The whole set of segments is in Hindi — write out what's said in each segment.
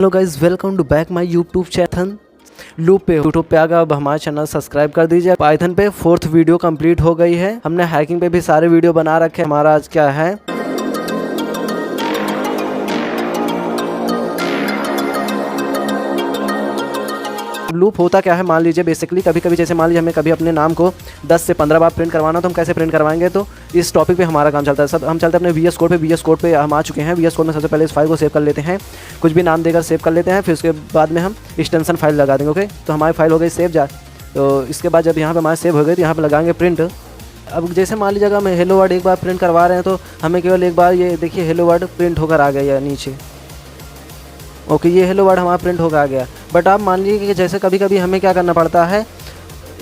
Hello guys, welcome to back my YouTube channel. Loop पे यूट्यूब पे आकर अब हमारा चैनल सब्सक्राइब कर दीजिए। पाइथन पे 4th वीडियो कंप्लीट हो गई है। हमने हैकिंग पे भी सारे वीडियो बना रखे हैं। हमारा आज क्या है, लूप होता क्या है मान लीजिए। बेसिकली कभी कभी जैसे मान लीजिए हमें कभी अपने नाम को 10 से 15 बार प्रिंट करवाना, तो हम कैसे प्रिंट करवाएंगे, तो इस टॉपिक पे हमारा काम चलता है। सब हम चलते हैं अपने VS कोड पे। VS कोड पे हम आ चुके हैं। VS कोड में सबसे पहले इस फाइल को सेव कर लेते हैं, कुछ भी नाम देकर सेव कर लेते हैं। फिर उसके बाद में हम एक्सटेंशन फाइल लगा देंगे। ओके, तो हमारी फाइल हो गई सेव जा। तो इसके बाद जब यहाँ पे हमारे सेव हो गई तो यहाँ पे लगाएंगे प्रिंट। अब जैसे मान लीजिएगा हम हेलो वर्ड एक बार प्रिंट करवा रहे हैं, तो हमें केवल एक बार ये देखिए हेलो वर्ड प्रिंट होकर आ गया नीचे। ओके, ये हेलो वर्ड हमारा प्रिंट होकर आ गया। बट आप मान लीजिए कि जैसे कभी कभी हमें क्या करना पड़ता है,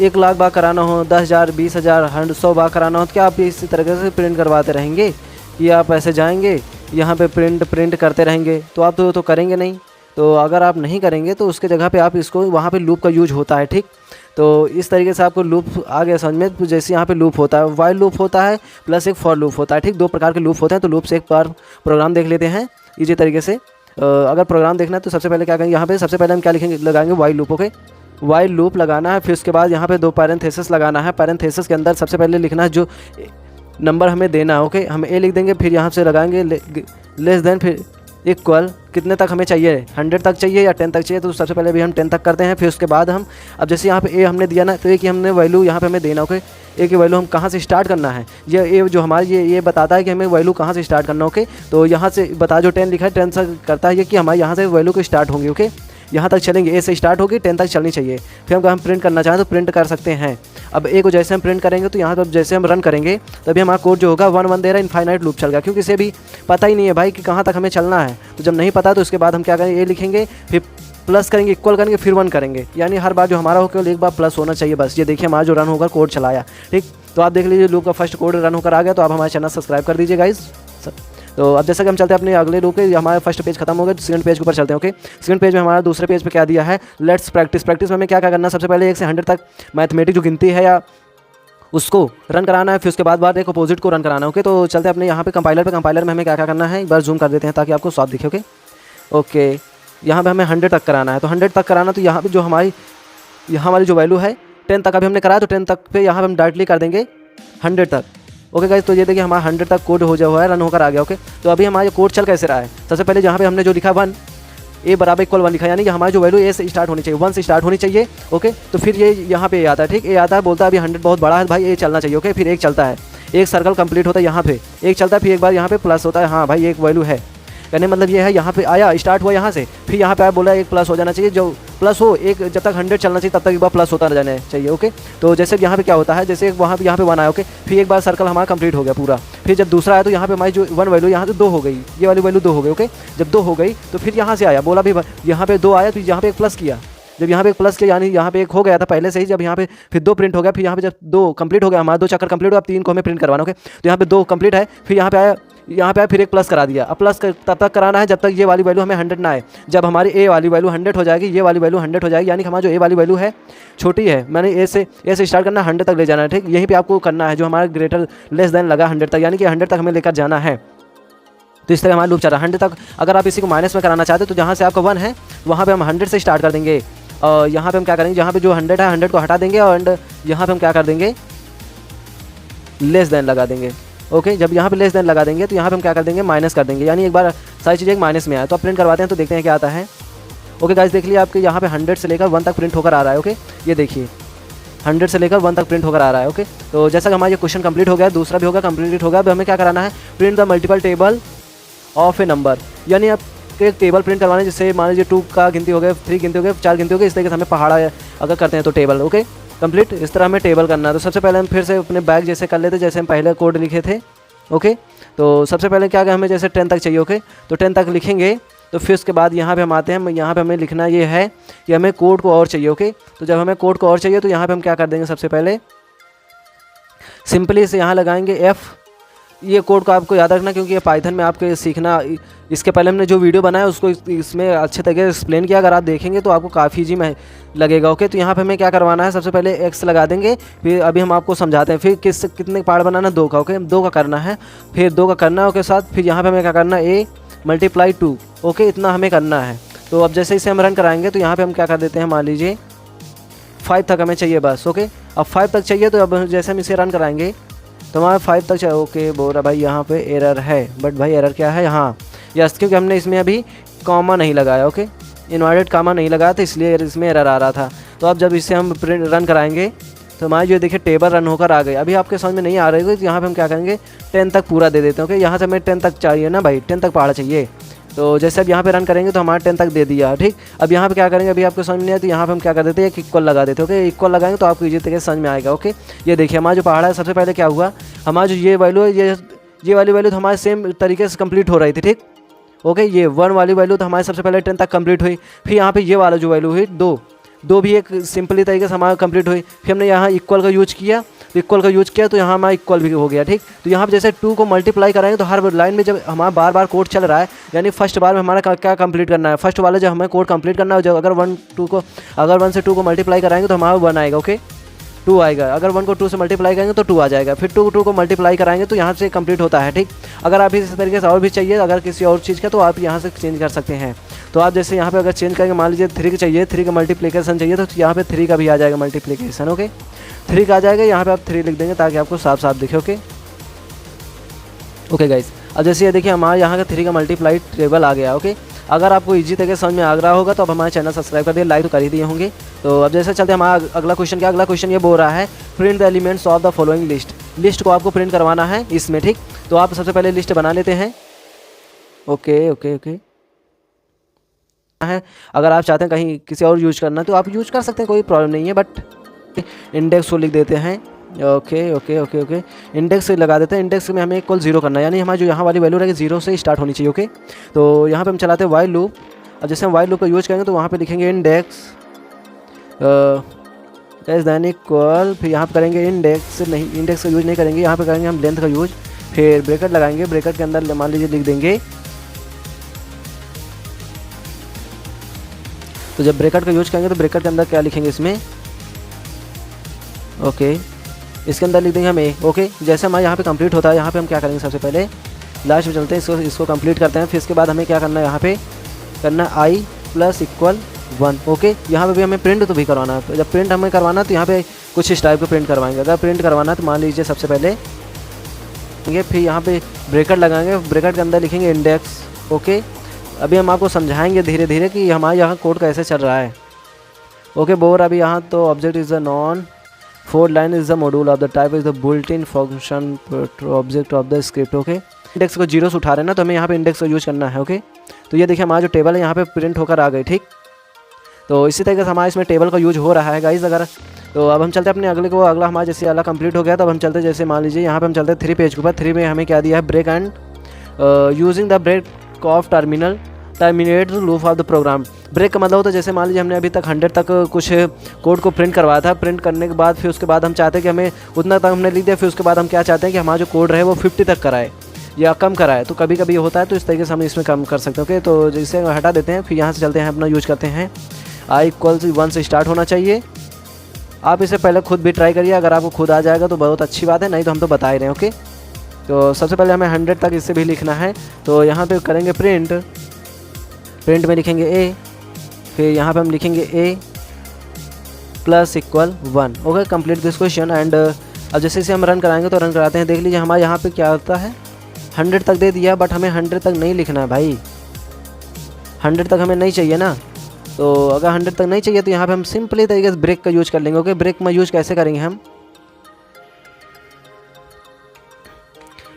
1 लाख बार कराना हो, 10,000, 20,000, 100 बार कराना हो, तो क्या आप इसी तरीके से प्रिंट करवाते रहेंगे? कि आप ऐसे जाएंगे यहाँ पे प्रिंट करते रहेंगे? तो आप तो करेंगे नहीं। तो अगर आप नहीं करेंगे तो उसके जगह पे आप इसको वहाँ पे लूप का यूज होता है। ठीक, तो इस तरीके से आपको लूप आ गया समझ में। तो जैसे यहाँ पे लूप होता है, वाइल लूप होता है प्लस एक फॉर लूप होता है। ठीक, 2 प्रकार के लूप होते हैं। तो लूप से एक बार प्रोग्राम देख लेते हैं इसी तरीके से। अगर प्रोग्राम देखना है तो सबसे पहले क्या करेंगे, यहाँ पे सबसे पहले हम क्या लिखेंगे, लगाएंगे while loop. Okay, while loop लगाना है। फिर उसके बाद यहाँ पे 2 पैरेंथेसिस लगाना है। पैरेंथेसिस के अंदर सबसे पहले लिखना है जो नंबर हमें देना है। ओके, हम ए लिख देंगे। फिर यहाँ से लगाएंगे लेस देन, फिर इक्वल कितने तक हमें चाहिए, 100 तक चाहिए या 10 तक चाहिए। तो सबसे पहले भी हम 10 तक करते हैं। फिर उसके बाद हम अब जैसे यहाँ पे ए हमने दिया ना, तो एक ही हमने वैल्यू यहाँ पे हमें देना। ओके, ए की वैल्यू हम कहाँ से स्टार्ट करना है, ये जो हमारी ये बताता है कि हमें वैल्यू कहाँ से स्टार्ट करना। ओके, तो यहाँ से बता जो 10 लिखा है 10 से करता है ये कि हमारे यहाँ से वैल्यू को स्टार्ट होंगी। ओके, यहाँ तक चलेंगे, ए से स्टार्ट होगी 10 तक चलनी चाहिए। फिर हम प्रिंट करना चाहें तो प्रिंट कर सकते हैं। अब ए को जैसे हम प्रिंट करेंगे तो यहाँ पर जैसे हम रन करेंगे तभी हमारा कोड जो होगा 1 दे रहा है, इनफाइनाइट लूप चल गया। क्योंकि इसे भी पता ही नहीं है भाई कि कहाँ तक हमें चलना है। तो जब नहीं पता तो उसके बाद हम क्या करेंगे, ए लिखेंगे, फिर प्लस करेंगे, इक्वल करेंगे, फिर 1 करेंगे। यानी हर बार जो हमारा हो केवल एक बार प्लस होना चाहिए बस। ये देखिए हमारा जो रन होकर कोड चलाया। ठीक, तो आप देख लीजिए लूप का फर्स्ट कोड रन होकर आ गया। तो आप हमारे चैनल सब्सक्राइब कर दीजिए गाइज। तो अब जैसा कि हम चलते हैं अपने अगले लूप के, हमारा फर्स्ट पेज खत्म हो गया, सेकंड पेज के ऊपर चलते हैं। ओके, सेकंड पेज में हमारा दूसरे पेज पे क्या दिया है, लेट्स प्रैक्टिस। प्रैक्टिस में हमें क्या करना है, सबसे पहले 1 से 100 तक मैथमेटिक जो गिनती है या उसको रन कराना है। फिर उसके बाद एक अपोजिट को रन कराना है। ओके, तो चलते हैं अपने यहाँ पे कंपाइलर पे। कंपाइलर में हमें क्या करना है, एक बार जूम कर देते हैं ताकि आपको साफ दिखे। ओके, यहाँ पे हमें 100 तक कराना है। तो 100 तक कराना, तो यहाँ पे जो यहाँ वाली जो वैल्यू है 10 तक अभी हमने कराया, तो 10 तक पे यहाँ पे हम डायरेक्टली कर देंगे 100 तक। ओके गाइस, तो ये देखिए हमारा 100 तक कोड हो जा हुआ है, रन होकर आ गया। ओके, तो अभी हमारा कोड चल कैसे रहा है, सबसे पहले जहाँ पे हमने जो लिखा 1 ए बराबर इक्वल 1 लिखा, यानी कि हमारी जो वैल्यू ए से स्टार्ट होनी चाहिए, 1 से स्टार्ट होनी चाहिए। ओके, तो फिर ये यहाँ पे ए आता है। ठीक, ए आता है, बोलता है अभी 100 बहुत बड़ा है भाई, ए चलना चाहिए। ओके, फिर 1 चलता है, एक सर्कल कंप्लीट होता है, यहाँ पे 1 चलता है, फिर एक बार यहाँ पे प्लस होता है। हाँ भाई, एक वैल्यू है, कहने मतलब ये है यहाँ पे आया, स्टार्ट हुआ यहाँ से, फिर यहाँ पे आया, बोला 1 प्लस हो जाना चाहिए। जो प्लस हो, एक जब तक 100 चलना चाहिए तब तक एक बार प्लस होता जाना चाहिए। ओके, तो जैसे यहाँ पे क्या होता है, जैसे वहाँ पे यहाँ पे 1 आया। ओके, फिर एक बार सर्कल हमारा कंप्लीट हो गया पूरा। फिर जब दूसरा आया तो यहाँ पे हमारी जो 1 वैल्यू यहाँ से 2 हो गई, ये वाली वैल्यू 2 हो गई। ओके, जब 2 हो गई तो फिर यहाँ से आया, बोला भी यहाँ पे 2 आया, तो यहाँ पे 1 प्लस किया। जब यहाँ पे 1 प्लस किया, यानी यहाँ पे 1 हो गया था पहले से ही। जब यहाँ पे फिर 2 प्रिंट हो गया, फिर यहाँ पे जब 2 कंप्लीट हो गया, हमारा 2 चक्कर कंप्लीट हुआ, अब 3 को हमें प्रिंट करवाना। ओके, तो यहाँ पे 2 कंप्लीट है, फिर यहाँ पे आया, फिर 1 प्लस करा दिया। अब प्लस तब तक कराना है जब तक ये वाली वैल्यू हमें 100 ना आए। जब हमारी ए वाली वैल्यू 100 हो जाएगी, ये वाली वैल्यू 100 हो जाएगी, यानी कि हमारा जो ए वाली वैल्यू है छोटी है, मैंने ए से स्टार्ट करना, 100 तक ले जाना है। ठीक, यहीं पे आपको करना है जो हमारा ग्रेटर लेस देन लगा 100 तक, यानी कि 100 तक हमें लेकर जाना है। तो इस तरह हमारा लूप चल रहा है 100 तक। अगर आप इसी को माइनस में कराना चाहते हो तो जहाँ से आपका 1 है वहाँ पर हम 100 से स्टार्ट कर देंगे। और यहाँ पे हम क्या करेंगे, जहाँ पे जो 100 है 100 को हटा देंगे, और यहाँ पे हम क्या कर देंगे, लेस देन लगा देंगे। ओके, जब यहाँ पे लेस देन लगा देंगे तो यहाँ पे हम क्या कर देंगे, माइनस कर देंगे, यानी एक बार सारी चीज़ें एक माइनस में आए। तो आप प्रिंट करवाते हैं तो देखते हैं क्या आता है। ओके गाइस, देख लिया आपके यहाँ पे 100 से लेकर 1 तक प्रिंट होकर आ रहा है। ओके, ये देखिए 100 से लेकर 1 तक प्रिंट होकर आ रहा है। ओके, तो जैसा कि हमारा ये क्वेश्चन कंप्लीट हो गया, दूसरा भी होगा कंप्लीट होगा। अब हमें क्या कराना है, print the multiple table of A number, यानी आप एक टेबल प्रिंट करवाना है, जिससे मान लीजिए 2 का गिनती हो गया, 3 गिनती हो गया, 4 गिनती हो गई, इस तरीके से हमें पहाड़ा अगर करते हैं तो टेबल। ओके, कंप्लीट इस तरह हमें टेबल करना है। तो सबसे पहले हम फिर से अपने बैग जैसे कर लेते जैसे हम पहले कोड लिखे थे। ओके, तो सबसे पहले क्या हमें जैसे 10 तक चाहिए। ओके, तो 10 तक लिखेंगे, तो फिर उसके बाद यहाँ पे हम आते हैं, यहाँ पे हमें लिखना ये है कि हमें कोड को और चाहिए। ओके, तो जब हमें कोड को और चाहिए तो यहाँ पे हम क्या कर देंगे, सबसे पहले सिंपली से यहाँ लगाएंगे F। ये कोड को आपको याद रखना क्योंकि ये पाइथन में आपके सीखना, इसके पहले हमने जो वीडियो बनाया उसको इसमें अच्छे तरीके से एक्सप्लेन किया, अगर आप देखेंगे तो आपको काफ़ी ईजी में लगेगा। ओके, तो यहाँ पे हमें क्या करवाना है, सबसे पहले एक्स लगा देंगे, फिर अभी हम आपको समझाते हैं। फिर कितने पार्ट बनाना है, 2 का। ओके, 2 का करना है, फिर 2 का करना है। उसके साथ फिर यहाँ पर हमें क्या करना है, ए मल्टीप्लाई 2। ओके, इतना हमें करना है। तो अब जैसे इसे हम रन कराएंगे तो यहाँ पे हम क्या कर देते हैं, मान लीजिए 5 तक हमें चाहिए बस। ओके, अब 5 तक चाहिए तो अब जैसे हम इसे रन कराएंगे तो हमारे 5 तक चाहिए। ओके, बोल रहा भाई यहाँ पे एरर है, बट भाई एरर क्या है, हाँ यस, क्योंकि हमने इसमें अभी कॉमा नहीं लगाया। ओके, इन्वर्टेड कॉमा नहीं लगाया तो इसलिए इसमें एरर आ रहा था। तो अब जब इसे हम रन कराएंगे तो हमारे जो देखिए टेबल रन होकर आ गई। अभी आपके समझ में नहीं आ रही है तो यहाँ पे हम क्या करेंगे, 10 तक पूरा दे देते हैं। ओके, यहाँ से हमें 10 तक चाहिए ना भाई, 10 तक पहाड़ा चाहिए। तो जैसे अब यहाँ पे रन करेंगे तो हमारा 10 तक दे दिया। ठीक, अब यहाँ पे क्या करेंगे, अभी आपको समझ नहीं आया तो यहाँ पे हम क्या कर देते हैं, एक इक्वल लगा देते हैं। ओके, इक्वल लगाएंगे तो आपको इजी तरीके से समझ में आएगा। ओके, ये देखिए हमारा जो पहाड़ा है, सबसे पहले क्या हुआ, हमारा जो ये वैल्यू है, ये वाली वैल्यू तो हमारे सेम तरीके से कंप्लीट हो रही थी। ठीक, ओके, ये 1 वाली वैल्यू तो हमारे सबसे पहले 10 तक कंप्लीट हुई। फिर यहाँ पे ये वाला जो वैल्यू हुई 2 भी एक सिंपली तरीके से हमारा कंप्लीट हुई। फिर हमने यहाँ इक्वल का यूज किया, तो इक्वल का यूज किया तो यहाँ हमारा इक्वल भी हो गया। ठीक, तो यहाँ पे जैसे 2 को मल्टीप्लाई कराएंगे तो हर लाइन में जब हमारा बार बार कोड चल रहा है, यानी फर्स्ट बार में हमारा क्या कंप्लीट करना है, फर्स्ट वाला जब हमें कोड कंप्लीट करना है, जब अगर 1 से 2 को मल्टीप्लाई कराएंगे तो हमारा 1 आएगा। ओके, 2 आएगा, अगर 1 को 2 से मल्टीप्लाई करेंगे तो 2 आ जाएगा, फिर 2 को मल्टीप्लाई कराएंगे तो यहाँ से कंप्लीट होता है। ठीक, अगर आप इस तरीके से और भी चाहिए, अगर किसी और चीज़ का, तो आप यहाँ से चेंज कर सकते हैं। तो आप जैसे यहाँ पे अगर चेंज करेंगे, मान लीजिए 3 का चाहिए, 3 का मल्टीप्लिकेशन चाहिए तो यहाँ पे 3 का भी आ जाएगा मल्टीप्लिकेशन। ओके, 3 का आ जाएगा, यहाँ पे आप 3 लिख देंगे ताकि आपको साफ साफ दिखे। ओके गाइस, अब जैसे ये देखिए हमारे यहाँ का 3 का मल्टीप्लाई टेबल आ गया। ओके, अगर आपको इजी तरीके से समझ में आ रहा होगा तो अब हमारे चैनल सब्सक्राइब कर दिए, लाइक तो कर ही दिए होंगे। तो अब जैसे चलते हैं हमारा अगला क्वेश्चन। क्या अगला क्वेश्चन ये बोल रहा है, print the elements of the following list को आपको प्रिंट करवाना है इसमें। ठीक, तो आप सबसे पहले लिस्ट बना लेते हैं। ओके ओके ओके है, अगर आप चाहते हैं कहीं किसी और यूज करना तो आप यूज कर सकते हैं, कोई प्रॉब्लम नहीं है, बट इंडेक्स को लिख देते हैं। Okay okay okay okay, index लगा देते हैं। इंडेक्स में हमें इक्वल 0 करना है, यानी हमारी जो यहाँ वाली वैल्यू रहेगी 0 से स्टार्ट होनी चाहिए। ओके, तो यहाँ पे हम चलाते हैं वाइल लूप। अब जैसे हम वाइल लूप का यूज करेंगे तो वहाँ पे लिखेंगे इंडेक्स देन इक्वल, फिर यहाँ पे करेंगे इंडेक्स का यूज नहीं करेंगे, यहाँ पे करेंगे हम लेंथ का यूज, फिर ब्रैकेट लगाएंगे, ब्रैकेट के अंदर मान लीजिए लिख देंगे। तो जब ब्रैकेट का यूज करेंगे तो ब्रैकेट के अंदर क्या लिखेंगे इसमें, ओके इसके अंदर लिख देंगे हम ए। ओके, जैसे हमारे यहाँ पे कंप्लीट होता है, यहाँ पे हम क्या करेंगे, सबसे पहले लास्ट में चलते हैं, इसको कंप्लीट करते हैं। फिर इसके बाद हमें क्या करना है, यहाँ पे करना है i + = 1। ओके, यहाँ पे भी हमें प्रिंट तो भी करवाना है। जब प्रिंट हमें करवाना तो यहाँ पे कुछ इस टाइप का प्रिंट करवाएंगे। अगर प्रिंट करवाना तो मान लीजिए सबसे पहले फिर यहाँ पे ब्रैकेट लगाएंगे, ब्रैकेट के अंदर लिखेंगे इंडेक्स। ओके, अभी हम आपको समझाएंगे धीरे धीरे कि हमारे यहाँ कोड कैसे चल रहा है। ओके, बोर अभी यहाँ तो object is the none, 4th line is the module of the type is the built in function object of the script. Okay, index को 0 से उठा रहे हैं ना, तो हमें यहाँ पे इंडेक्स का यूज करना है। ओके, तो ये देखिए हमारा जो टेबल है यहाँ पे प्रिंट होकर आ गई। ठीक, तो इसी तरीके से हमारे इसमें टेबल का यूज हो रहा है गाइज। अगर तो अब हम चलते हैं अपने अगले को, अगला हमारा जैसे अगला कंप्लीट हो गया तो अब हम चलते हैं, जैसे मान लीजिए यहाँ पे हम चलते हैं 3 पेज के ऊपर। 3 में हमें क्या दिया है, break and using the break of terminate loop of the program. Break का मतलब होता है, जैसे मान लीजिए हमने अभी तक 100 तक कुछ कोड को प्रिंट करवाया था, प्रिंट करने के बाद फिर उसके बाद हम चाहते हैं कि हमें उतना तक हमने लिख दिया, फिर उसके बाद हम क्या चाहते हैं कि हमारा जो कोड रहे वो 50 तक कराए या कम कराए। तो कभी कभी होता है, तो इस तरीके से हम इसमें कम कर सकते हैं। ओके, तो जिसे हटा देते हैं, फिर यहाँ से चलते हैं अपना यूज करते हैं i = 1 से स्टार्ट होना चाहिए। आप इसे पहले खुद भी ट्राई करिए, अगर आपको खुद आ जाएगा तो बहुत अच्छी बात है, नहीं तो हम तो बता ही रहे हैं। ओके, तो सबसे पहले हमें 100 तक इससे भी लिखना है, तो यहाँ पे करेंगे प्रिंट में लिखेंगे a, फिर यहाँ पे हम लिखेंगे a + = 1। Okay, complete this question and अब जैसे इसे हम रन कराएंगे तो रन कराते हैं। देख लीजिए हमारे यहाँ पे क्या होता है, 100 तक दे दिया, बट हमें 100 तक नहीं लिखना है भाई, 100 तक हमें नहीं चाहिए ना। तो अगर 100 तक नहीं चाहिए तो यहाँ पे हम सिंपली तरीके से ब्रेक का यूज कर लेंगे। ओके, ब्रेक में यूज कैसे करेंगे, हम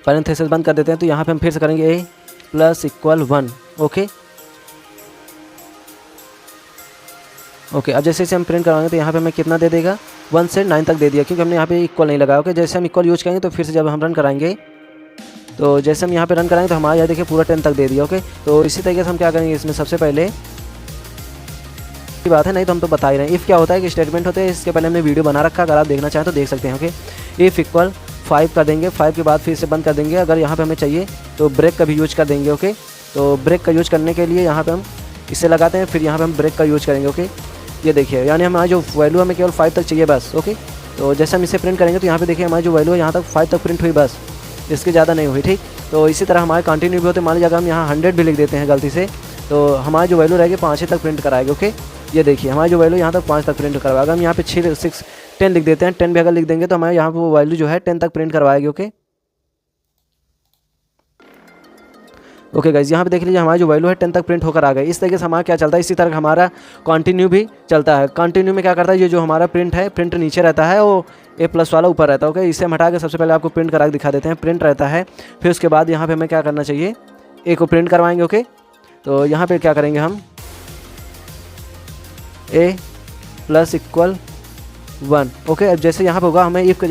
पैरेंथेसिस बंद कर देते हैं, तो यहाँ पे हम फिर से करेंगे a + = 1। ओके ओके, अब जैसे इसे हम प्रिंट करवाएंगे तो यहाँ पे हमें कितना दे देगा, 1 से 9 तक दे दिया, क्योंकि हमने यहाँ पे इक्वल नहीं लगाया। ओके, जैसे हम इक्वल यूज करेंगे तो फिर से जब हम रन कराएंगे, तो जैसे हम यहाँ पे रन कराएंगे तो हमारा यहाँ देखिए पूरा 10 तक दे दिया। ओके, तो इसी तरीके से हम क्या करेंगे, इसमें सबसे पहले की बात है, नहीं तो हम तो बता ही रहे हैं। इफ़ क्या होता है कि स्टेटमेंट होते हैं, इसके पहले हमने वीडियो बना रखा, अगर आप देखना चाहें तो देख सकते हैं। ओके, इफ़ = 5 कर देंगे, 5 के बाद फिर से बंद कर देंगे। अगर यहाँ पे हमें चाहिए तो ब्रेक का भी यूज कर देंगे। ओके, तो ब्रेक का यूज करने के लिए यहाँ पे हम इसे लगाते हैं, फिर यहाँ पे हम ब्रेक का यूज करेंगे। ओके, ये देखिए, यानी हमारा जो वैल्यू हमें केवल 5 तक चाहिए बस। ओके, तो जैसे हम इसे प्रिंट करेंगे तो यहाँ पे देखिए हमारी जो वैल्यू है यहाँ तक 5 तक प्रिंट हुई बस, इसके ज़्यादा नहीं हुई। ठीक, तो इसी तरह हमारे कंटिन्यू भी होते, मान लीजिए अगर हम यहाँ 100 भी लिख देते हैं गलती से, तो हमारी जो वैल्यू रहेगी 5 तक प्रिंट कराएगी। ओके, ये देखिए हमारी जो वैल्यू यहाँ तक 5 तक प्रिंट करवाएगा। हम यहाँ पे 10 लिख देते हैं, 10 भी अगर लिख देंगे तो हमारे यहाँ पे वो वैल्यू जो है 10 तक प्रिंट करवाएगी। ओके गाइज, यहाँ पे देख लीजिए हमारी जो वैल्यू है 10 तक प्रिंट होकर आ गई। इस तरीके से हमारा क्या चलता है, इसी तरह हमारा कंटिन्यू भी चलता है। कंटिन्यू में क्या करता है, ये जो हमारा प्रिंट है, प्रिंट नीचे रहता है, वो A+ वाला ऊपर रहता है। ओके, इसे हम हटा के सबसे पहले आपको प्रिंट करा के दिखा देते हैं। प्रिंट रहता है, फिर उसके बाद यहाँ पे हमें क्या करना चाहिए, A को प्रिंट करवाएंगे। ओके, तो यहाँ पे क्या करेंगे हम, A+ = 1। ओके, अब जैसे यहाँ पे होगा हमें इफ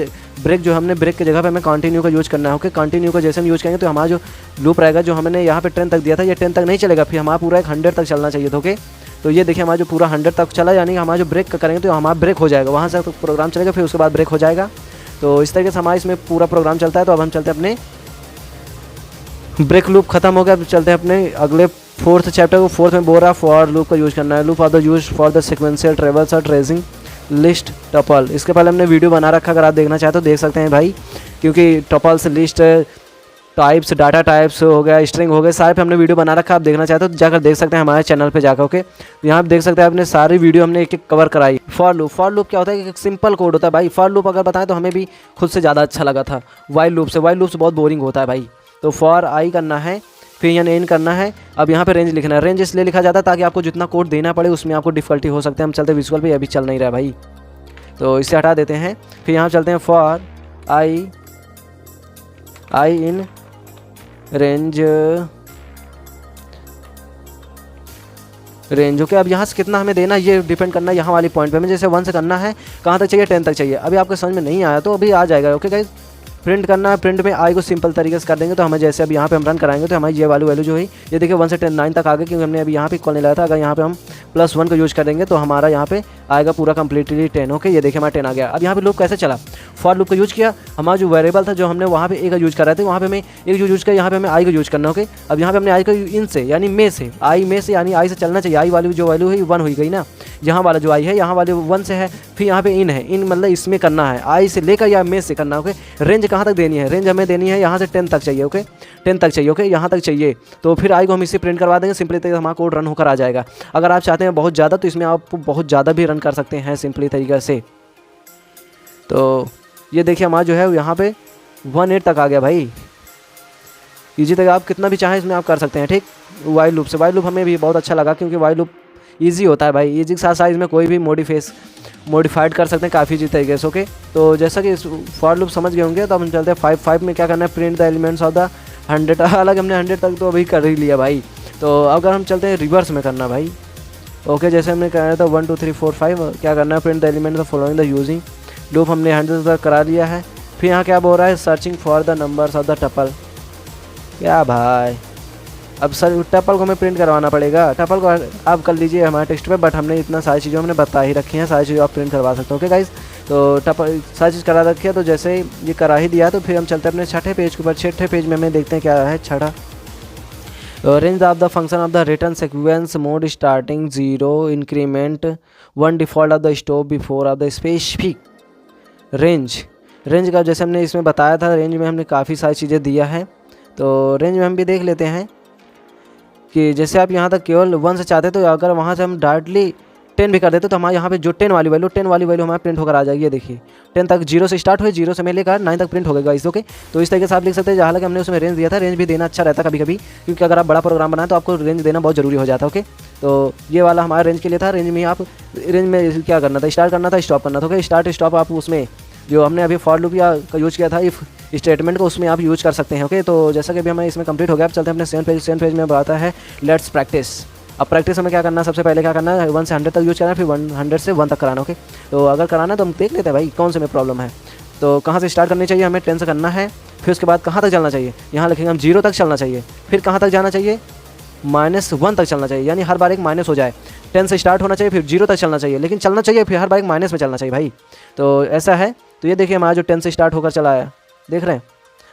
ब्रेक जो हमने ब्रेक की जगह पे हमें कंटिन्यू का यूज करना है। ओके, कंटिन्यू का जैसे हम यूज करेंगे तो हमारा जो लूप रहेगा, जो हमने यहाँ पे 10 तक दिया था, ये 10 तक नहीं चलेगा, फिर हमारा पूरा एक 100 तक चलना चाहिए था। ओके, तो ये देखिए हमारा जो पूरा 100 तक चला, यानी कि हमारा जो ब्रेक करेंगे तो हमारा ब्रेक हो जाएगा, वहाँ से तो प्रोग्राम चलेगा, फिर उसके बाद ब्रेक हो जाएगा। तो इस तरीके से हमारा इसमें पूरा प्रोग्राम चलता है। तो अब हम चलते हैं अपने ब्रेक लूप खत्म हो गया, अब चलते हैं अपने अगले 4th चैप्टर को। 4th में बोल रहा है फॉर लूप का यूज करना है। Loop are the use for the sequential travels और ट्रेसिंग लिस्ट टपल। इसके पहले हमने वीडियो बना रखा, अगर आप देखना चाहें तो देख सकते हैं भाई, क्योंकि tuples, list, types, data types हो गया, स्ट्रिंग हो गए, सारे पे हमने वीडियो बना रखा। आप देखना चाहते तो जाकर देख सकते हैं हमारे चैनल पे जाकर। ओके, यहाँ पे देख सकते हैं आपने सारी वीडियो हमने एक एक कवर कराई। फॉर लूप क्या होता है, एक सिंपल कोड होता है भाई। फॉर लूप अगर बताएं तो हमें भी खुद से ज़्यादा अच्छा लगा था वाइल लूप से बहुत बोरिंग होता है भाई। तो फॉर आई करना है, फिर यहाँ एन करना है। अब यहाँ पे रेंज लिखना है। रेंज इसलिए लिखा जाता है ताकि आपको जितना कोड देना पड़े उसमें आपको डिफिकल्टी हो सकते हैं। हम चलते विजुअल पे, अभी चल नहीं रहा भाई, तो इसे हटा देते हैं। फिर यहाँ चलते हैं for I in range. Okay, अब यहाँ से कितना हमें देना ये डिपेंड करना है यहाँ वाली पॉइंट पे। हमें जैसे 1 से करना है, कहाँ तक चाहिए, 10 तक चाहिए। अभी आपको समझ में नहीं आया तो अभी आ जाएगा। ओके गाइस, प्रिंट करना है, प्रिंट में आई को सिंपल तरीके से कर देंगे। तो हमें जैसे अब यहाँ पे हम रन कराएंगे तो हमारी ये वैल्यू जो है, ये देखिए 1 से 9 तक आ गए, क्योंकि हमने अभी यहाँ पे इक्वल नहीं लाया था। अगर यहाँ पे हम +1 का यूज करेंगे तो हमारा यहाँ पे आएगा पूरा कंप्लीटली 10। ओके, ये देखिए हमारा 10 आ गया। अब यहाँ पे लूप कैसे चला, फॉर लूप का यूज किया। हमारा जो वेरिएबल था, जो हमने वहाँ पे ए का यूज कर रहे थे, वहाँ पे हमें एक जो यूज किया, यहाँ पे हमें आई का यूज करना। ओके, अब यहाँ पे हमने आई का इन से यानी में से, आई में से यानी आई से चलना चाहिए। आई वाली जो वैल्यू है 1 हो गई ना, यहाँ वाला जो आई है, यहाँ वाले 1 से है, फिर यहाँ पे इन है, इन मतलब इसमें करना है, आई से लेकर या में से करना। ओके, रेंज कहाँ तक देनी है, रेंज हमें देनी है यहाँ से 10 तक चाहिए। ओके, 10 तक चाहिए। ओके, यहाँ तक चाहिए, तो फिर आई को हम इससे प्रिंट करवा देंगे। सिंपली तरीके से हमारा कोड रन होकर आ जाएगा। अगर आप चाहते हैं बहुत ज़्यादा तो इसमें आप बहुत ज़्यादा भी रन कर सकते हैं सिंपली तरीके से। तो ये देखिए हमारा जो है यहाँ पे 1.8 तक आ गया भाई। इजी तक आप कितना भी चाहें इसमें आप कर सकते हैं। ठीक, वाइल लूप से, वाइल लूप हमें भी बहुत अच्छा लगा, क्योंकि वाइल लूप ईजी होता है भाई। ईजी के साथ साथ इसमें कोई भी मॉडिफाइड कर सकते हैं काफ़ी ईजी तरीके से। ओके, तो जैसा कि फॉर लूप समझ गए होंगे, तो हम चलते हैं 5 में क्या करना है, print the elements of the 100। हालांकि हमने 100 तक तो अभी कर ही लिया भाई। तो अगर हम चलते हैं रिवर्स में करना भाई। ओके, जैसे हमने कराया था 1 2 3 4 5, क्या करना है, print the elements of following the using loop. हमने 100 तक करा लिया है। फिर यहाँ क्या बोल रहा है, searching for the numbers of the tuple. क्या भाई, अब सर टपल को हमें प्रिंट करवाना पड़ेगा। टपल को आप कर लीजिए हमारे टेक्स्ट पे, बट हमने इतना सारी चीज़ें हमने बता ही रखी हैं, सारी चीज़ें आप प्रिंट करवा सकते हो। ओके गाइस, तो टपल सारी चीज़ करा रखी है। तो जैसे ये करा ही दिया, तो फिर हम चलते हैं अपने 6ठे पेज के ऊपर। 6ठे पेज में हमें देखते हैं क्या है 6ठा। Range of the function of the return sequence mode starting 0 increment 1 default of the stop before of the specific range का जैसे हमने इसमें बताया था, रेंज में हमने काफ़ी सारी चीज़ें दिया है। तो रेंज में हम भी देख लेते हैं कि जैसे आप यहाँ तक केवल 1 से चाहते तो अगर वहाँ से हम डायरेक्टली 10 भी कर देते तो हमारे यहाँ पे जो 10 वाली वैल्यू हमारे प्रिंट होकर आ जाएगी। ये देखिए 10 तक 0 से स्टार्ट हुए, 0 से मैं लेकर 9 तक प्रिंट हो गएगा इस। ओके, तो इस तरीके से आप लिख सकते हैं। हालांकि हमने उसमें रेंज दिया था, रेंज भी देना अच्छा रहता कभी कभी, क्योंकि अगर आप बड़ा प्रोग्राम बनाए तो आपको रेंज देना बहुत ज़रूरी हो जाता है। ओके, तो ये वाला हमारा रेंज के लिए था। रेंज में आप रेंज में क्या करना था, स्टार्ट करना था, स्टॉप करना था। ओके, स्टार्ट स्टॉप आप उसमें जो हमने अभी फॉर लूप का यूज़ किया था इफ़ स्टेटमेंट को, उसमें आप यूज़ कर सकते हैं। ओके, तो जैसा कि अभी हमें इसमें कंप्लीट हो गया, अब चलते हैं अपने सेकंड पेज में बताता है लेट्स प्रैक्टिस। अब प्रैक्टिस हमें क्या करना है, सबसे पहले क्या करना है, 1 से 100 तक यूज़ करना है, फिर 100 से 1 तक कराना। ओके, तो अगर कराना है तो हम देख लेते हैं भाई कौन से में प्रॉब्लम है। तो कहाँ से स्टार्ट करनी चाहिए, हमें 10 से करना है, फिर उसके बाद कहाँ तक चलना चाहिए, यहाँ लिखेंगे हम 0 तक चलना चाहिए, फिर कहाँ तक जाना चाहिए, -1 तक चलना चाहिए, यानी हर बार एक माइनस हो जाए। 10 से स्टार्ट होना चाहिए, फिर 0 तक चलना चाहिए, लेकिन चलना चाहिए फिर हर बार एक माइनस में चलना चाहिए भाई। तो ऐसा है। तो ये देखिए हमारा जो 10 से स्टार्ट होकर चला है, देख रहे हैं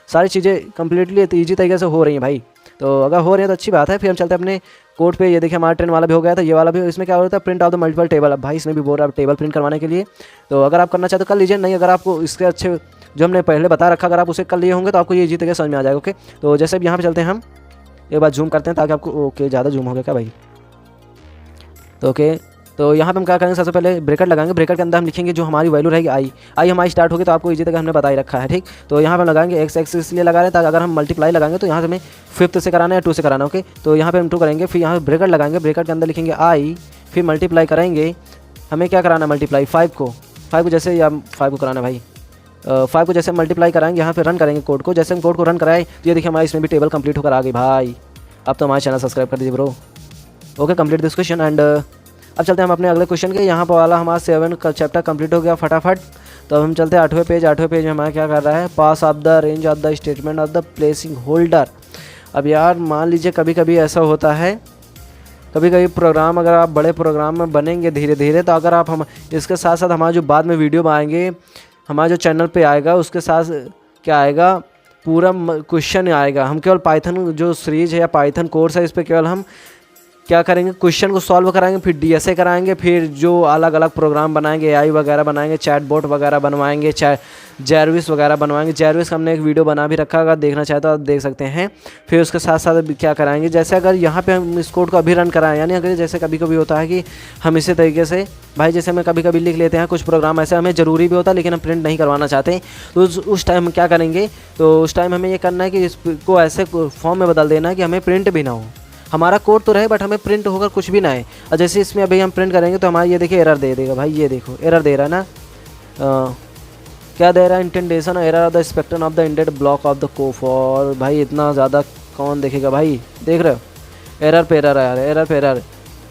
सारी चीज़ें कम्प्लीटली ईजी तरीके से हो रही हैं भाई। तो अगर हो रही है तो अच्छी बात है। फिर हम चलते हैं अपने कोड पे। ये देखिए हमारा 10 वाला भी हो गया था, ये वाला भी। इसमें क्या होता है, print out the multiple table. अब भाई इसमें भी बोल रहा है टेबल प्रिंट करवाने के लिए। तो अगर आप करना चाहते तो कर लीजिए, नहीं अगर आपको इसके अच्छे जो हमने पहले बता रखा अगर आप उसे कर लिए होंगे तो आपको ये ईजी तरीके समझ में आ जाएगा। ओके, तो जैसे अब यहाँ पे चलते हैं हम एक बार जूम करते हैं ताकि आपको, ओके ज़्यादा जूम हो गया क्या भाई। तो ओके, तो यहाँ पे हम क्या करेंगे, सबसे पहले ब्रेकेट लगाएंगे। ब्रेकेट के अंदर हम लिखेंगे जो हमारी वैल्यू रहेगी आई हमारी स्टार्ट होगी, तो आपको इजी तक हमने बता ही रखा है, ठीक। तो यहाँ पे हम लगाएंगे एक्स इसलिए लगा रहे हैं ताकि अगर हम मल्टीप्लाई लगाएंगे तो यहाँ से हमें 5th से कराना है 2 से कराना है, ओके। तो यहाँ पे हम 2 करेंगे, फिर यहाँ ब्रेकेट लगाएंगे, ब्रेकेट के अंदर लिखेंगे आई, फिर मल्टीप्लाई करेंगे। हमें क्या कराना है मल्टीप्लाई 5 को जैसे, या 5 को कराना है भाई, 5 को जैसे मल्टीप्लाई कराएंगे, यहाँ पे रन करेंगे कोड को। जैसे हम कोड को रन कराए तो ये देखिए हमारे इसमें भी टेबल कंप्लीट होकर आ गई भाई। अब तो हमारे चैनल सब्सक्राइब कर दीजिए bro. Okay, complete this question and अब चलते हैं हम अपने अगले क्वेश्चन के। यहाँ पर वाला हमारा 7 का चैप्टर कंप्लीट हो गया फटाफट। तो अब हम चलते हैं 8वें पेज। 8वें पेज में हमारा क्या कर रहा है, pass of the range of the statement of the placing holder. अब यार मान लीजिए कभी कभी ऐसा होता है, कभी कभी प्रोग्राम, अगर आप बड़े प्रोग्राम में बनेंगे धीरे धीरे, तो अगर आप हम इसके साथ साथ हमारा जो बाद में वीडियो आएंगे हमारे जो चैनल पे आएगा, उसके साथ क्या आएगा, पूरा क्वेश्चन आएगा। हम केवल पाइथन जो सीरीज है या पाइथन कोर्स है, इस पर केवल हम क्या करेंगे, क्वेश्चन को सॉल्व कराएंगे, फिर डीएसए कराएंगे, फिर जो अलग अलग प्रोग्राम बनाएंगे, एआई वगैरह बनाएंगे, चैटबॉट वगैरह बनवाएंगे, जैरविस वगैरह बनवाएंगे। जैरविस का हमने एक वीडियो बना भी रखा, अगर देखना चाहे तो आप देख सकते हैं। फिर उसके साथ साथ क्या कराएंगे, जैसे अगर यहाँ पे हम इस कोड को अभी रन कराएं, यानी अगर जैसे कभी कभी होता है कि हम इसी तरीके से भाई, जैसे हमें कभी कभी लिख लेते हैं कुछ प्रोग्राम, ऐसे हमें ज़रूरी भी होता है लेकिन हम प्रिंट नहीं करवाना चाहते, तो उस टाइम हम क्या करेंगे, तो उस टाइम हमें ये करना है कि इसको ऐसे फॉर्म में बदल देना है कि हमें प्रिंट भी ना हो, हमारा कोड तो रहे बट हमें प्रिंट होकर कुछ भी ना है। और जैसे इसमें अभी हम प्रिंट करेंगे तो हमारा ये देखिए एरर दे देगा भाई, ये देखो एरर दे रहा है ना, क्या दे रहा है, indentation error of the spectrum of the indented block of the कोफ। और भाई इतना ज़्यादा कौन देखेगा भाई, देख रहे हो, एरर पे एरर आ रहा है, एरर पे एरर।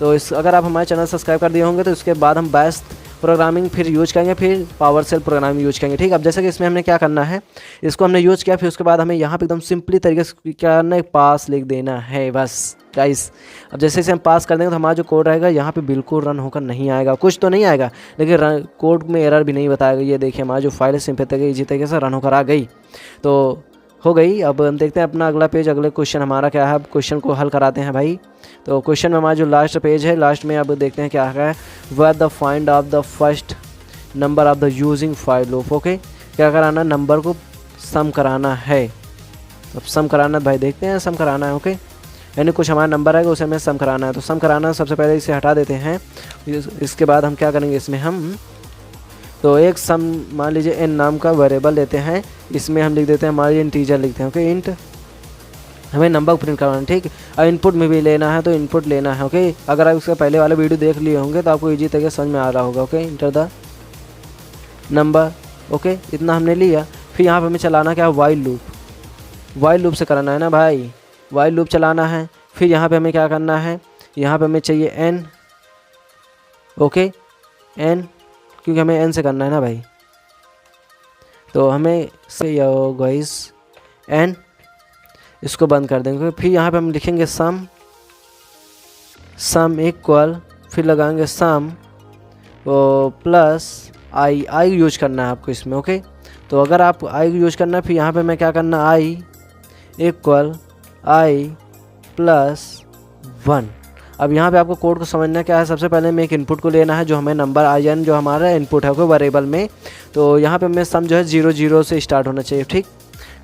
तो इस अगर आप हमारे चैनल सब्सक्राइब कर दिए होंगे तो इसके बाद हम बेस्ट प्रोग्रामिंग फिर यूज करेंगे, फिर पावर सेल प्रोग्रामिंग यूज करेंगे, ठीक। अब जैसे कि इसमें हमने क्या करना है, इसको हमने यूज किया, फिर उसके बाद हमें यहाँ पे एकदम सिंपली तरीके से क्या करना है, पास लिख देना है बस गाइस। अब जैसे इसे हम पास कर देंगे तो हमारा जो कोड रहेगा यहाँ पे बिल्कुल रन होकर नहीं आएगा, कुछ तो नहीं आएगा लेकिन कोड में एरर भी नहीं बताएगा। ये देखिए हमारा जो फाइल है सिंपल इसी तरीके से रन होकर आ गई, तो हो गई। अब हम देखते हैं अपना अगला पेज, अगले क्वेश्चन हमारा क्या है, अब क्वेश्चन को हल कराते हैं भाई। तो क्वेश्चन में हमारा जो लास्ट पेज है, लास्ट में अब देखते हैं क्या है, where the find of the first number of the using file loop. Okay, क्या कराना है, नंबर को सम कराना है। अब सम कराना है भाई, देखते हैं सम कराना है, ओके, यानी कुछ हमारा नंबर है उसे हमें सम कराना है। तो सम कराना है, सबसे पहले इसे हटा देते हैं। इसके बाद हम क्या करेंगे, इसमें हम तो एक सम मान लीजिए एन नाम का वेरिएबल लेते हैं, इसमें हम लिख देते हैं हमारी इंटीजर लिखते हैं, ओके, इंट, हमें नंबर प्रिंट करवाना है, ठीक। और इनपुट में भी लेना है तो इनपुट लेना है, ओके। अगर आप इसका पहले वाले वीडियो देख लिए होंगे तो आपको इजी तरीके समझ में आ रहा होगा, okay. Enter the number, okay, इतना हमने लिया। फिर यहाँ पर हमें चलाना क्या है, वाइल लूप, वाइल लूप से कराना है ना भाई, वाइल लूप चलाना है। फिर यहाँ पे हमें क्या करना है, यहाँ पे हमें चाहिए n, ओके, n, क्योंकि हमें n से करना है ना भाई, तो हमें से गाइस n, इसको बंद कर देंगे। फिर यहाँ पे हम लिखेंगे सम, सम इक्वल, फिर लगाएंगे सम प्लस आई यूज करना है आपको इसमें, ओके। तो अगर आप आई यूज करना है, फिर यहाँ पे मैं क्या करना, आई इक्वल आई प्लस 1। अब यहाँ पे आपको कोड को समझना क्या है, सबसे पहले में एक इनपुट को लेना है जो हमें नंबर आई एन जो हमारा इनपुट है कोई वेरिएबल में, तो यहाँ पे हमें सम जो है 0 0 से स्टार्ट होना चाहिए, ठीक।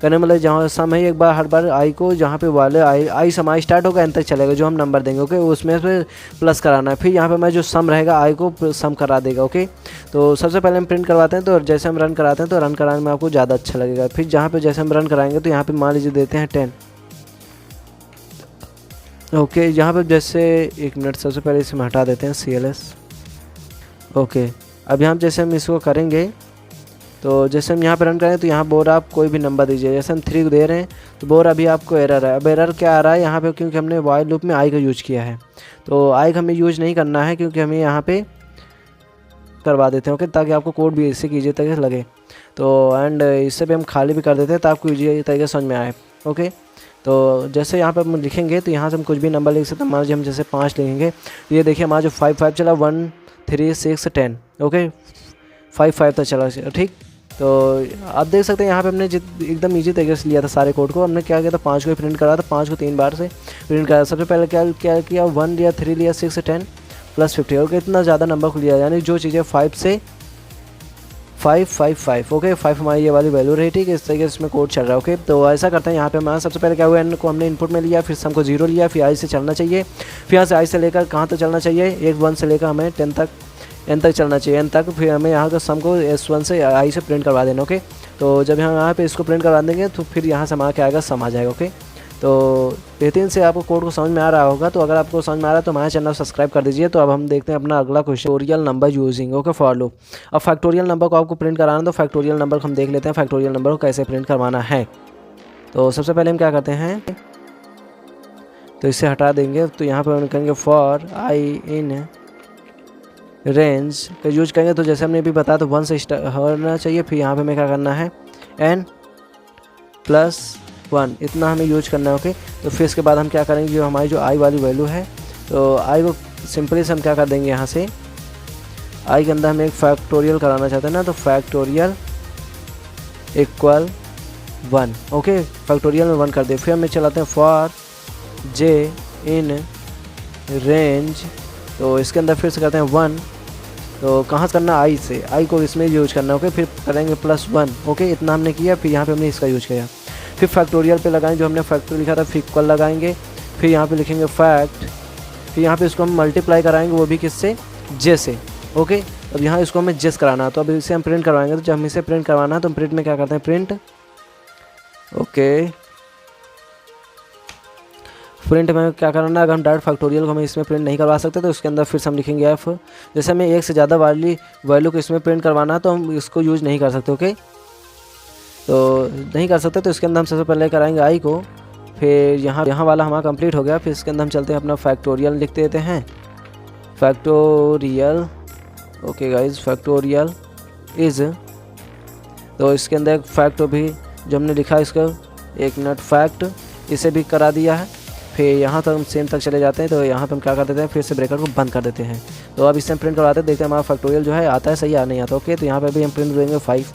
करने मतलब जहाँ सम है एक बार हर बार आई को जहाँ पे वाले आई सम स्टार्ट होगा एन तक चलेगा जो हम नंबर देंगे, ओके, उसमें से प्लस कराना है। फिर यहाँ पे मैं जो सम रहेगा आई को सम करा देगा, ओके। तो सबसे पहले हम प्रिंट करवाते हैं, तो जैसे हम रन कराते हैं तो रन कराने में आपको ज़्यादा अच्छा लगेगा। फिर जहाँ पे जैसे हम रन कराएंगे तो यहाँ पे मान लीजिए देते हैं 10, ओके। यहाँ पे जैसे 1 मिनट, सबसे पहले इसे हम हटा देते हैं CLS, ओके। अब यहाँ जैसे हम इसको करेंगे तो जैसे हम यहाँ पे रन करें तो यहाँ बोर आप कोई भी नंबर दीजिए, जैसे हम 3 दे रहे हैं तो बोर अभी आपको एरर है। अब एरर क्या आ रहा है यहाँ पे, क्योंकि हमने वाइल लूप में आई का यूज किया है, तो आई का हमें यूज नहीं करना है क्योंकि हमें यहाँ पे करवा देते हैं, ओके, ताकि आपको कोड भी इसी की ईजी तरीके से लगे। तो एंड इससे भी हम खाली भी कर देते हैं तो आपको ईजी तरीके से समझ में आए, ओके। तो जैसे यहाँ पे हम लिखेंगे तो यहाँ से हम कुछ भी नंबर लिख सकते हैं, मान लीजिए हम जैसे 5 लिखेंगे तो ये देखिए हमारा जो 5 5 चला 1 3 6 10, ओके, 5 5 तक चला, ठीक। तो आप देख सकते हैं यहाँ पे हमने एकदम इजी तरीके से लिया था सारे कोड को। हमने क्या किया था, 5 को प्रिंट करा था, 5 को 3 बार से प्रिंट करा। सबसे पहले क्या किया, 1 लिया, 3 लिया, 6 10 प्लस 50, ओके, इतना ज़्यादा नंबर को लिया, यानी जो चीज़ें 5 से 555 ओके 5 हमारी ये वाली वैल्यू रही, ठीक है। इस तरीके से इसमें कोड चल रहा है ओके। तो ऐसा करते हैं यहाँ पे हमारा सबसे पहले क्या हुआ, एन को हमने इनपुट में लिया, फिर हमको 0 लिया, फिर आई से चलना चाहिए, फिर यहाँ से आई से लेकर कहाँ तक चलना चाहिए, 1 से लेकर हमें 10 तक एन तक चलना चाहिए, एन तक। फिर हमें यहाँ का सम को S1 से आई से प्रिंट करवा देना ओके। तो जब हम यहाँ पे इसको प्रिंट करवा देंगे तो फिर यहाँ से हमारा क्या आएगा, सम आ जाएगा ओके। तो बेहतरीन से आपको कोड को समझ में आ रहा होगा। तो अगर आपको समझ में आ रहा है तो हमारे चैनल सब्सक्राइब कर दीजिए। तो अब हम देखते हैं अपना अगला question, factorial number using okay for loop. अब फैक्टोरियल नंबर को आपको प्रिंट कराना, तो फैक्टोरियल नंबर को हम देख लेते हैं फैक्टोरियल नंबर को कैसे प्रिंट करवाना है। तो सबसे पहले हम क्या करते हैं, तो इसे हटा देंगे। तो यहाँ पर हम कहेंगे फॉर आई इन रेंज का यूज करेंगे। तो जैसे हमने अभी बताया तो 1 से स्टार्ट होना चाहिए। फिर यहाँ पे हमें क्या करना है, n+1 इतना हमें यूज करना है ओके। तो फिर इसके बाद हम क्या करेंगे, जो हमारी जो आई वाली वैल्यू है, तो आई को सिंपली से हम क्या कर देंगे, यहाँ से आई के अंदर हम एक फैक्टोरियल कराना चाहते हैं ना, तो फैक्टोरियल इक्वल 1 ओके। फैक्टोरियल में 1 कर दे। फिर हमें चलाते हैं फॉर j इन रेंज। तो इसके अंदर फिर से करते हैं 1। तो कहाँ से करना, आई से, आई को इसमें यूज करना ओके। फिर करेंगे +1 ओके, इतना हमने किया। फिर यहाँ पे हमने इसका यूज किया। फिर फैक्टोरियल पे लगाएंगे, जो हमने फैक्टोरियल लिखा था, फिर इक्वल लगाएंगे। फिर यहाँ पे लिखेंगे फैक्ट। फिर यहाँ पे इसको हम मल्टीप्लाई कराएंगे, वो भी किससे, जे से ओके। अब यहाँ इसको हमें जेस कराना, तो अब इसे हम प्रिंट करवाएंगे। तो जब हम इसे प्रिंट करवाना है तो हम प्रिंट में क्या करते हैं, प्रिंट ओके। प्रिंट में क्या करना है, अगर हम डायरेक्ट फैक्टोरियल को हम इसमें प्रिंट नहीं करवा सकते तो इसके अंदर फिर से हम लिखेंगे एफ। जैसे हमें 1 से ज़्यादा वाली वैल्यू को इसमें प्रिंट करवाना है तो हम इसको यूज़ नहीं कर सकते ओके। तो नहीं कर सकते, तो इसके अंदर हम सबसे पहले कराएंगे आई को। फिर यहाँ वाला हमारा कंप्लीट हो गया। फिर इसके अंदर हम चलते हैं अपना फैक्टोरियल लिख देते हैं, factorial okay guys, factorial is. तो इसके अंदर एक फैक्ट भी जो हमने लिखा है, इसका 1 मिनट फैक्ट, इसे भी करा दिया है। फिर यहाँ तक हम सेम तक चले जाते हैं। तो यहाँ पे हम क्या कर देते हैं, फिर से ब्रेकर को बंद कर देते हैं। तो अब इससे हम प्रिंट करवाते हैं, देखते हैं हमारा फैक्टोरियल जो है आता है सही या नहीं आता ओके। तो यहाँ पे भी हम प्रिंट देंगे 5।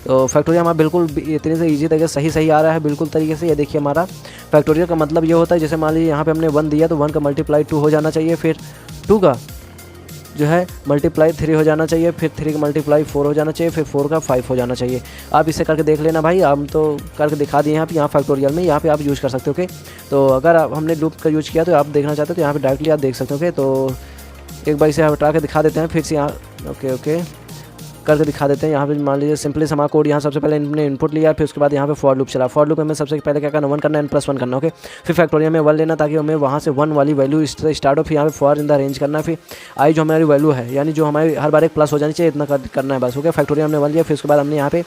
तो फैक्टोरियल हमारा बिल्कुल इतने से ईजी तरीके से सही आ रहा है बिल्कुल तरीके से। ये देखिए हमारा फैक्टोरियल का मतलब ये होता है, जैसे मान लीजिए यहाँ पे हमने 1 दिया तो 1 का मल्टीप्लाई 2 हो जाना चाहिए, फिर 2 का जो है मल्टीप्लाई 3 हो जाना चाहिए, फिर 3 का मल्टीप्लाई 4 हो जाना चाहिए, फिर 4 का 5 हो जाना चाहिए। आप इसे करके देख लेना भाई, हम तो करके दिखा दिए यहाँ फैक्टोरियल में, यहाँ पे आप यूज़ कर सकते हो ओके। तो अगर हमने लूप का यूज़ किया तो आप देखना चाहते हो तो यहाँ पे डायरेक्टली आप देख सकते हो ओके। तो एक बार इसे हटा के दिखा देते हैं, फिर से यहाँ ओके करके दिखा देते हैं। यहाँ पे मान लीजिए सिंपली हमारा कोड यहाँ सबसे पहले हमने इनपुट लिया, फिर उसके बाद यहाँ पे फॉर लूप चला। फॉर लूप में सबसे पहले क्या करना, 1 करना, n+1 करना ओके। फिर फैक्टोरियल में 1 लेना ताकि हमें वहाँ से 1 वाली वैल्यू स्टार्ट हो। फिर यहाँ पे फॉर इन द रेंज करना। फिर आई जो हमारी वैल्यू है, यानी जो हमारी हर बार एक प्लस हो जानी चाहिए, इतना करना है बस ओके। फैक्टोरियल हमने 1 लिया, फिर उसके बाद हमने यहाँ पे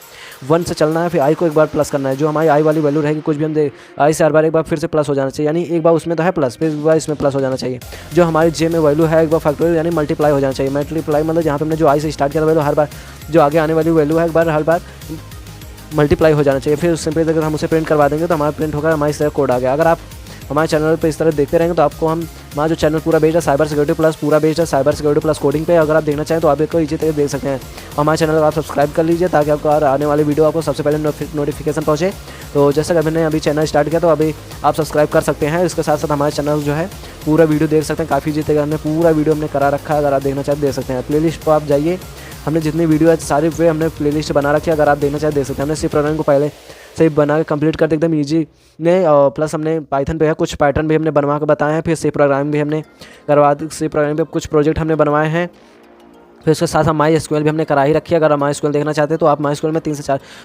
1 से चलना है, फिर आई को एक बार प्लस करना है। जो हमारी आई वाली वैल्यू रहेगी, कुछ भी हम आई से हर बार एक बार फिर से प्लस हो जाना चाहिए, यानी एक बार उसमें तो है प्लस, फिर एक बार इसमें प्लस हो जाना चाहिए। जो हमारी जे में वैल्यू है एक बार फैक्टोरियल यानी मल्टीप्लाई हो जाना चाहिए। मल्टीप्लाई मतलब यहाँ पे हमने जो आई से स्टार्ट किया वैल्यू हर बार जो आगे आने वाली वैल्यू है एक बार हर बार मल्टीप्लाई हो जाना चाहिए। फिर सिंपली अगर हम उसे प्रिंट करवा देंगे तो हमारा प्रिंट होगा, हमारी इस तरह कोड आ गया। अगर आप हमारे चैनल पे इस तरह देखते रहेंगे तो आपको हमारा जो चैनल पूरा बेस्ड है साइबर सिक्योरिटी प्लस, पूरा बेस्ड है साइबर सिक्योरिटी प्लस कोडिंग पे। अगर आप देखना चाहें तो आप इसको इसी तरह देख सकते हैं। हमारे चैनल को आप सब्सक्राइब कर लीजिए ताकि आपको आने वाली वीडियो आपको सबसे पहले नोटिफिकेशन पहुँचे। तो जैसा कि मैंने अभी चैनल स्टार्ट किया तो अभी आप सब्सक्राइब कर सकते हैं। इसके साथ साथ हमारे चैनल जो है पूरा वीडियो देख सकते हैं, काफ़ी जीतेगा, हमने पूरा वीडियो हमने करा रखा है। अगर आप देखना चाहें देख सकते हैं। प्लेलिस्ट पर आप जाइए, हमने जितनी वीडियो है सारी वे हमने प्लेलिस्ट बना रखी है, अगर आप देखना चाहें देख सकते हैं। हमने सी प्रोग्रामिंग को पहले से ही बना के कंप्लीट कर एकदम ईजी ने, और प्लस हमने पाइथन पे है कुछ पैटर्न भी हमने बनवा के बताए हैं। फिर सी प्रोग्रामिंग भी हमने करवा दी, सी प्रोग्रामिंग पे कुछ प्रोजेक्ट हमने बनवाए हैं। फिर उसके साथ साथ MySQL भी हमने करा ही रखी है। अगर आप MySQL देखना चाहते हैं तो आप MySQL में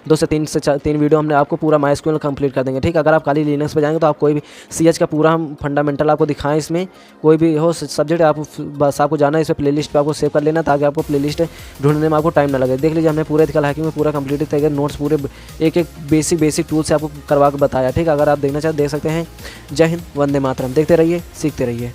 2 से 3 वीडियो हमने आपको पूरा MySQL कंप्लीट कर देंगे ठीक। अगर आप खाली लिनक्स पे जाएंगे तो आप कोई भी CH का पूरा हम फंडामेंटल आपको दिखाएं, इसमें कोई भी हो सब्जेक्ट आप बस आपको जाना है इस प्लेलिस्ट पे आपको सेव कर लेना ताकि आपको प्लेलिस्ट ढूंढने में आपको टाइम ना लगे। देख लीजिए हमने पूरे एथिकल हैकिंग में पूरा कंप्लीट तरीके नोट्स पूरे एक बेसिक टूल से आपको करवा के बताया ठीक। अगर आप देखना चाहते देख सकते हैं। जय हिंद, वंदे मातरम। देखते रहिए, सीखते रहिए।